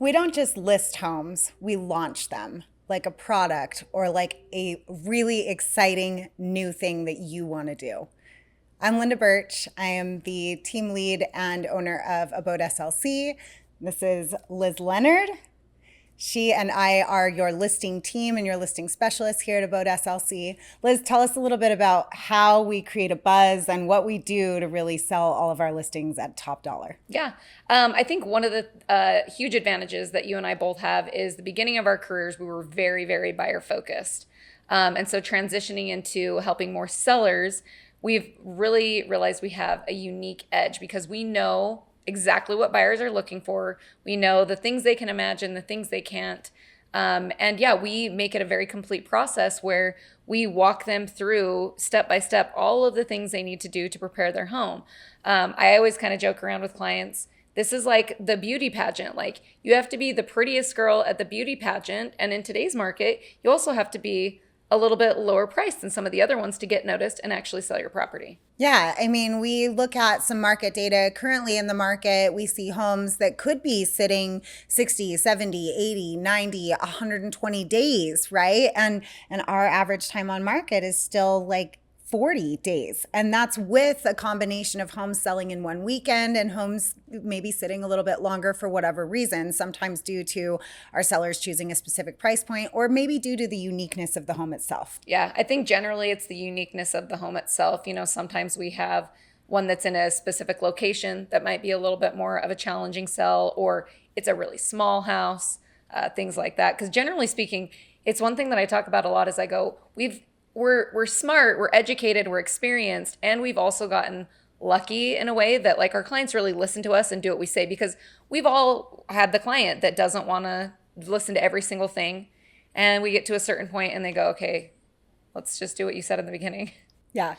We don't just list homes, we launch them like a product or like a really exciting new thing that you want to do. I'm Linda Burtch. I am the team lead and owner of ABODEslc. This is Liz Leonard. She and I are your listing team and your listing specialists here at ABODEslc. Liz, tell us a little bit about how we create a buzz and what we do to really sell all of our listings at top dollar. Yeah. I think one of the huge advantages that you and I both have is the beginning of our careers, we were very, very buyer focused. And so transitioning into helping more sellers, we've really realized we have a unique edge because we know exactly what buyers are looking for. We know the things they can imagine, the things they can't. And yeah, we make it a very complete process where we walk them through step by step all of the things they need to do to prepare their home. I always kind of joke around with clients. This is like the beauty pageant. Like you have to be the prettiest girl at the beauty pageant. And in today's market, you also have to be a little bit lower priced than some of the other ones to get noticed and actually sell your property. Yeah, I mean, we look at some market data currently in the market. We see homes that could be sitting 60, 70, 80, 90, 120 days, right? And our average time on market is still like 40 days. And that's with a combination of homes selling in one weekend and homes maybe sitting a little bit longer for whatever reason, sometimes due to our sellers choosing a specific price point or maybe due to the uniqueness of the home itself. Yeah, I think generally it's the uniqueness of the home itself. You know, sometimes we have one that's in a specific location that might be a little bit more of a challenging sell, or it's a really small house, things like that. Because generally speaking, it's one thing that I talk about a lot as I go, we're smart, we're educated, we're experienced, and we've also gotten lucky in a way that like our clients really listen to us and do what we say, because we've all had the client that doesn't want to listen to every single thing, and we get to a certain point and they go, okay, let's just do what you said in the beginning. Yeah.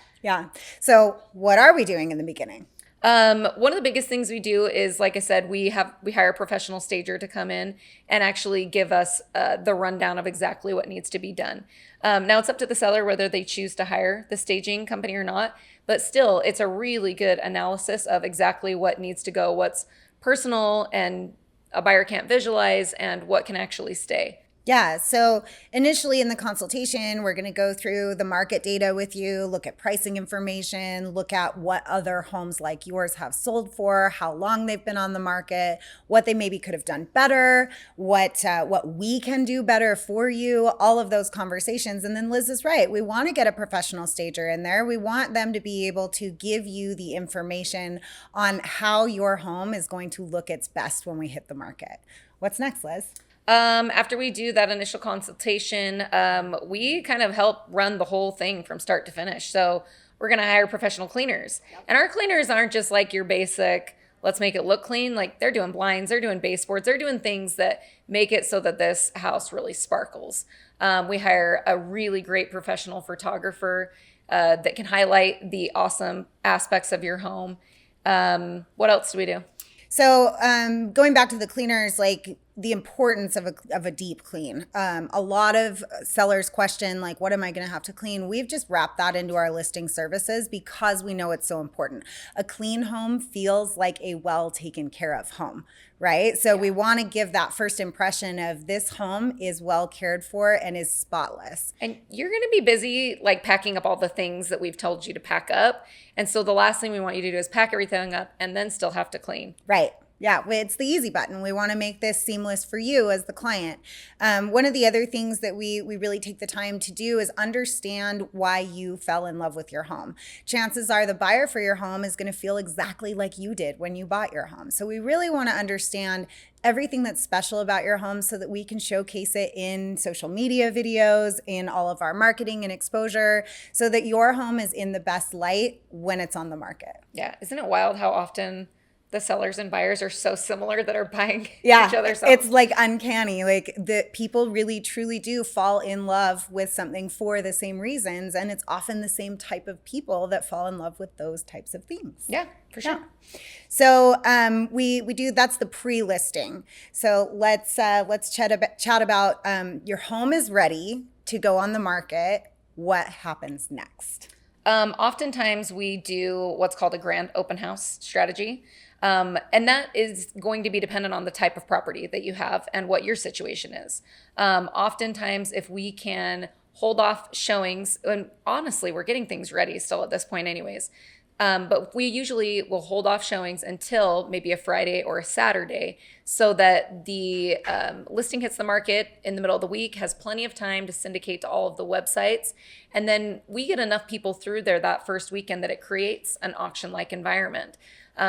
So what are we doing in the beginning? One of the biggest things we do is, like I said, we hire a professional stager to come in and actually give us the rundown of exactly what needs to be done. Now it's up to the seller whether they choose to hire the staging company or not, but still it's a really good analysis of exactly what needs to go, what's personal and a buyer can't visualize, and what can actually stay. Yeah. So initially in the consultation, we're going to go through the market data with you, look at pricing information, look at what other homes like yours have sold for, how long they've been on the market, what they maybe could have done better, what we can do better for you, all of those conversations. And then Liz is right. We want to get a professional stager in there. We want them to be able to give you the information on how your home is going to look its best when we hit the market. What's next, Liz? After we do that initial consultation, we kind of help run the whole thing from start to finish. So we're going to hire professional cleaners. And our cleaners aren't just like your basic, let's make it look clean. Like they're doing blinds, they're doing baseboards, they're doing things that make it so that this house really sparkles. We hire a really great professional photographer that can highlight the awesome aspects of your home. What else do we do? So going back to the cleaners, like the importance of a deep clean. A lot of sellers question, like, what am I going to have to clean? We've just wrapped that into our listing services because we know it's so important. A clean home feels like a well taken care of home, right? So we want to give that first impression of this home is well cared for and is spotless. And you're going to be busy like packing up all the things that we've told you to pack up. And so the last thing we want you to do is pack everything up and then still have to clean. Right. Yeah, it's the easy button. We want to make this seamless for you as the client. One of the other things that we really take the time to do is understand why you fell in love with your home. Chances are the buyer for your home is going to feel exactly like you did when you bought your home. So we really want to understand everything that's special about your home so that we can showcase it in social media videos, in all of our marketing and exposure, so that your home is in the best light when it's on the market. Yeah. Isn't it wild how often the sellers and buyers are so similar that are buying each other's homes? It's like uncanny. Like the people really truly do fall in love with something for the same reasons, and it's often the same type of people that fall in love with those types of themes. Yeah, for sure. Yeah. So we do, that's the pre-listing. So let's chat about your home is ready to go on the market. What happens next? Oftentimes we do what's called a grand open house strategy. And that is going to be dependent on the type of property that you have and what your situation is. Oftentimes, if we can hold off showings, and honestly, we're getting things ready still at this point anyways, but we usually will hold off showings until maybe a Friday or a Saturday so that the listing hits the market in the middle of the week, has plenty of time to syndicate to all of the websites. And then we get enough people through there that first weekend that it creates an auction-like environment.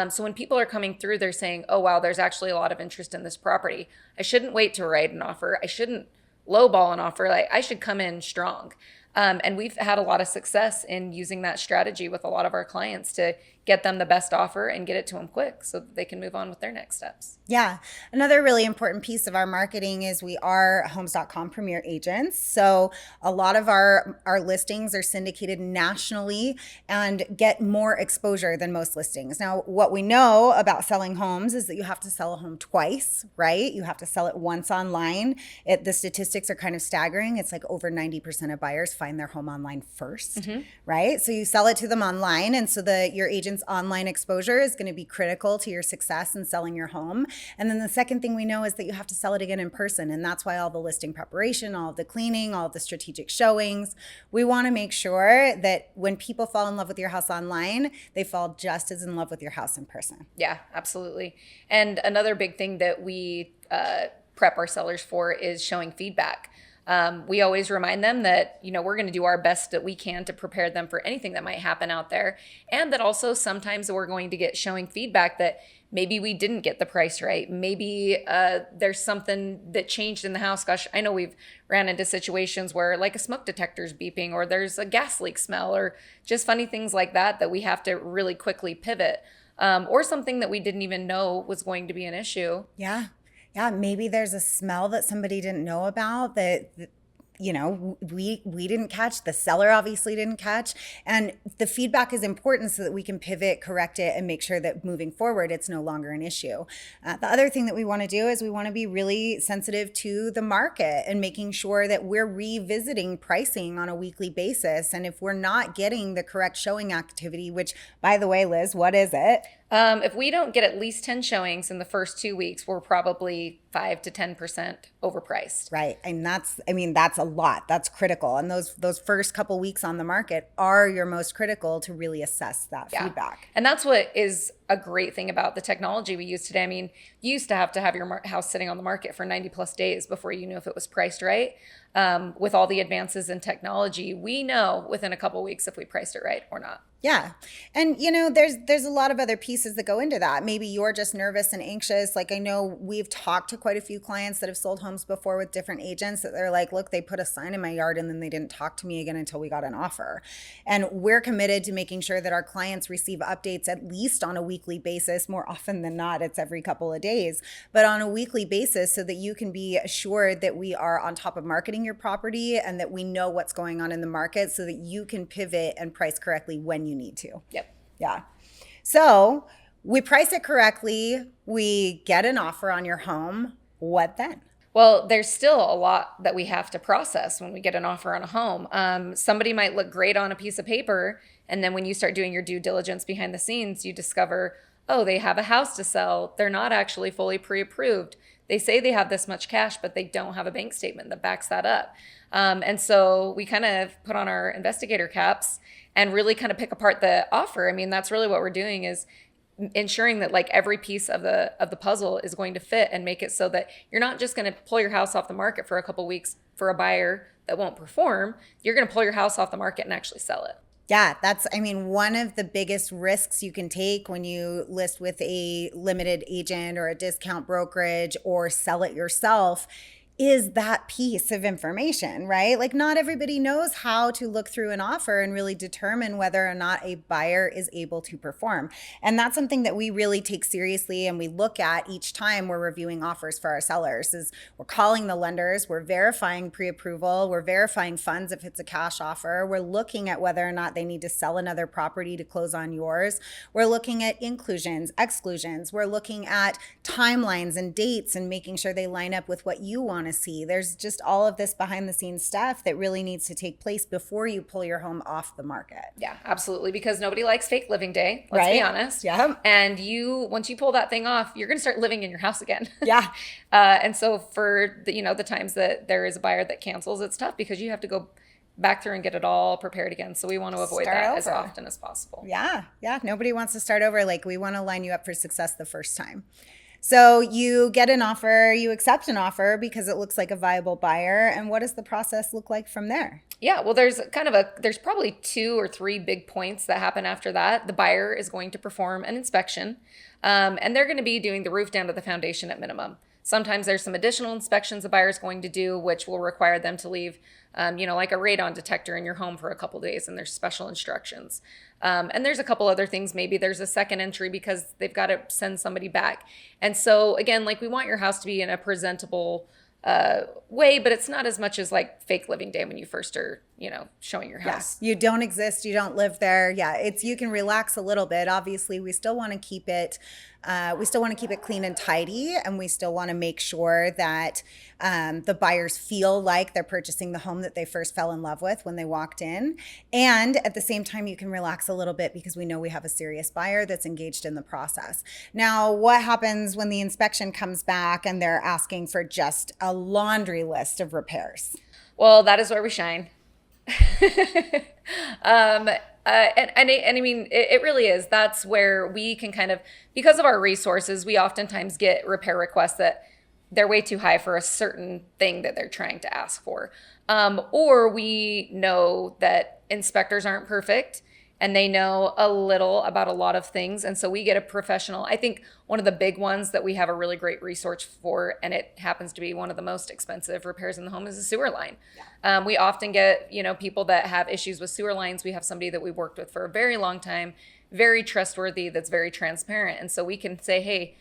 So when people are coming through, they're saying, oh, wow, there's actually a lot of interest in this property. I shouldn't wait to write an offer. I shouldn't lowball an offer. Like, I should come in strong. And we've had a lot of success in using that strategy with a lot of our clients to get them the best offer and get it to them quick so that they can move on with their next steps. Yeah. Another really important piece of our marketing is we are Homes.com premier agents. So a lot of our listings are syndicated nationally and get more exposure than most listings. Now, what we know about selling homes is that you have to sell a home twice, right? You have to sell it once online. The statistics are kind of staggering. It's like over 90% of buyers find their home online first, right? So you sell it to them online, and so your agent's online exposure is going to be critical to your success in selling your home. And then the second thing we know is that you have to sell it again in person, and that's why all the listing preparation, all of the cleaning, all of the strategic showings, we want to make sure that when people fall in love with your house online, they fall just as in love with your house in person. Yeah, absolutely. And another big thing that we prep our sellers for is showing feedback. We always remind them that, we're going to do our best that we can to prepare them for anything that might happen out there. And that also sometimes we're going to get showing feedback that maybe we didn't get the price right. Maybe there's something that changed in the house. Gosh, I know we've ran into situations where like a smoke detector's beeping, or there's a gas leak smell, or just funny things like that we have to really quickly pivot. Or something that we didn't even know was going to be an issue. Yeah. Yeah, maybe there's a smell that somebody didn't know about that we didn't catch, the seller obviously didn't catch. And the feedback is important so that we can pivot, correct it, and make sure that moving forward, it's no longer an issue. The other thing that we want to do is we want to be really sensitive to the market and making sure that we're revisiting pricing on a weekly basis. And if we're not getting the correct showing activity, which, by the way, Liz, what is it? If we don't get at least 10 showings in the first 2 weeks, we're probably 5 to 10% overpriced. Right. And that's a lot. That's critical. And those first couple weeks on the market are your most critical to really assess that feedback. And that's what is a great thing about the technology we use today. I mean, you used to have your house sitting on the market for 90 plus days before you knew if it was priced right. With all the advances in technology, we know within a couple weeks if we priced it right or not. Yeah. And, there's a lot of other pieces that go into that. Maybe you're just nervous and anxious. Like, I know we've talked to quite a few clients that have sold homes before with different agents that they're like, look, they put a sign in my yard and then they didn't talk to me again until we got an offer. And we're committed to making sure that our clients receive updates at least on a weekly basis. More often than not, it's every couple of days, but on a weekly basis so that you can be assured that we are on top of marketing your property and that we know what's going on in the market so that you can pivot and price correctly when you need to. Yep. Yeah. So we price it correctly. We get an offer on your home. What then? Well, there's still a lot that we have to process when we get an offer on a home. Somebody might look great on a piece of paper, and then when you start doing your due diligence behind the scenes, you discover, oh, they have a house to sell. They're not actually fully pre-approved. They say they have this much cash, but they don't have a bank statement that backs that up. And so we kind of put on our investigator caps and really kind of pick apart the offer. I mean, that's really what we're doing, is ensuring that like every piece of the puzzle is going to fit and make it so that you're not just going to pull your house off the market for a couple weeks for a buyer that won't perform. You're going to pull your house off the market and actually sell it. Yeah, that's, one of the biggest risks you can take when you list with a limited agent or a discount brokerage or sell it yourself is that piece of information, right? Like, not everybody knows how to look through an offer and really determine whether or not a buyer is able to perform. And that's something that we really take seriously and we look at each time we're reviewing offers for our sellers. Is we're calling the lenders, we're verifying pre-approval, we're verifying funds if it's a cash offer, we're looking at whether or not they need to sell another property to close on yours. We're looking at inclusions, exclusions, we're looking at timelines and dates and making sure they line up with what you want want to see. There's just all of this behind the scenes stuff that really needs to take place before you pull your home off the market. Yeah, absolutely. Because nobody likes fake living day. Let's be honest. Yeah. And once you pull that thing off, you're going to start living in your house again. Yeah. And so for the times that there is a buyer that cancels, it's tough because you have to go back through and get it all prepared again. So we want to avoid that as often as possible. Yeah. Yeah. Nobody wants to start over. Like, we want to line you up for success the first time. So you get an offer, you accept an offer because it looks like a viable buyer. And what does the process look like from there? Yeah, well, there's probably 2 or 3 big points that happen after that. The buyer is going to perform an inspection, and they're going to be doing the roof down to the foundation at minimum. Sometimes there's some additional inspections the buyer is going to do, which will require them to leave, like a radon detector in your home for a couple days, and there's special instructions. And there's a couple other things. Maybe there's a second entry because they've got to send somebody back. And so again, like, we want your house to be in a presentable way, but it's not as much as like fake living day when you first are, showing your house. You don't exist. You don't live there. Yeah. You can relax a little bit. Obviously, we still want to keep it, clean and tidy. And we still want to make sure that the buyers feel like they're purchasing the home that they first fell in love with when they walked in. And at the same time, you can relax a little bit because we know we have a serious buyer that's engaged in the process. Now, what happens when the inspection comes back and they're asking for just a laundry list of repairs? Well, that is where we shine. And I mean, it really is. That's where we can kind of, because of our resources, we oftentimes get repair requests that they're way too high for a certain thing that they're trying to ask for. Or we know that inspectors aren't perfect and they know a little about a lot of things. And so we get a professional. I think one of the big ones that we have a really great resource for, and it happens to be one of the most expensive repairs in the home, is a sewer line. Yeah. We often get, people that have issues with sewer lines. We have somebody that we've worked with for a very long time, very trustworthy, that's very transparent. And so we can say, hey,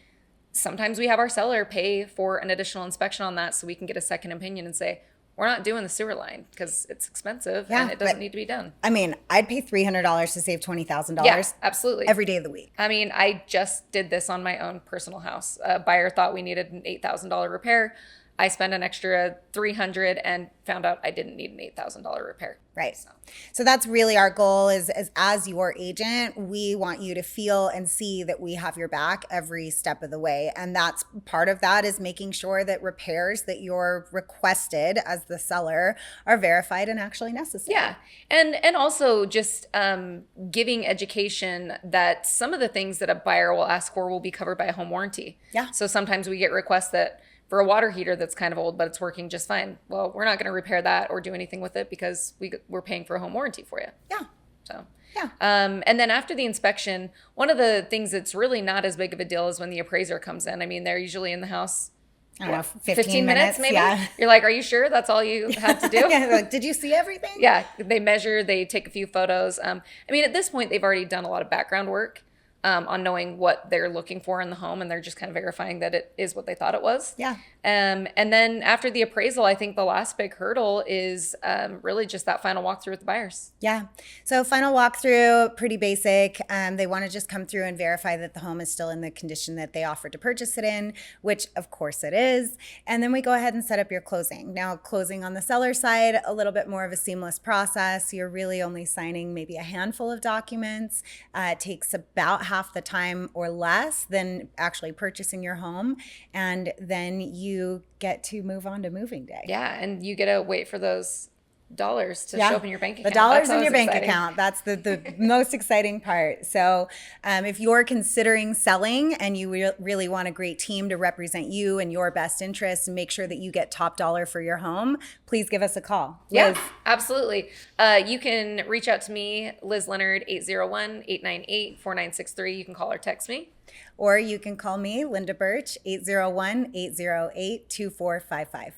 sometimes we have our seller pay for an additional inspection on that so we can get a second opinion and say, we're not doing the sewer line because it's expensive and it doesn't need to be done. I mean, I'd pay $300 to save $20,000. Yeah, absolutely. Every day of the week. I mean, I just did this on my own personal house. A buyer thought we needed an $8,000 repair. I spent an extra $300 and found out I didn't need an $8,000 repair. Right. So that's really our goal is as your agent, we want you to feel and see that we have your back every step of the way. And that's part of that is making sure that repairs that you're requested as the seller are verified and actually necessary. Yeah. And also just giving education that some of the things that a buyer will ask for will be covered by a home warranty. Yeah. So sometimes we get requests that for a water heater that's kind of old, but it's working just fine. Well, we're not going to repair that or do anything with it because we're paying for a home warranty for you. Yeah. So, yeah. And then after the inspection, one of the things that's really not as big of a deal is when the appraiser comes in. I mean, they're usually in the house, I don't know, 15 minutes maybe? Yeah. You're like, are you sure that's all you had to do? Yeah, like, did you see everything? Yeah. They measure, they take a few photos. I mean, at this point, they've already done a lot of background work. On knowing what they're looking for in the home, and they're just kind of verifying that it is what they thought it was. Yeah. And then after the appraisal, I think the last big hurdle is really just that final walkthrough with the buyers. Yeah. So final walkthrough, pretty basic. They want to just come through and verify that the home is still in the condition that they offered to purchase it in, which of course it is. And then we go ahead and set up your closing. Now, closing on the seller side, a little bit more of a seamless process. You're really only signing maybe a handful of documents. It takes about half the time or less than actually purchasing your home. And then you get to move on to moving day. Yeah. And you get to wait for those dollars to show up in your bank account. The dollars in your bank account. That's the most exciting part. So if you're considering selling and you really want a great team to represent you and your best interests and make sure that you get top dollar for your home, please give us a call. Yeah, Liz. absolutely. You can reach out to me, Liz Leonard, 801-898-4963. You can call or text me. Or you can call me, Linda Burtch, 801-808-2455.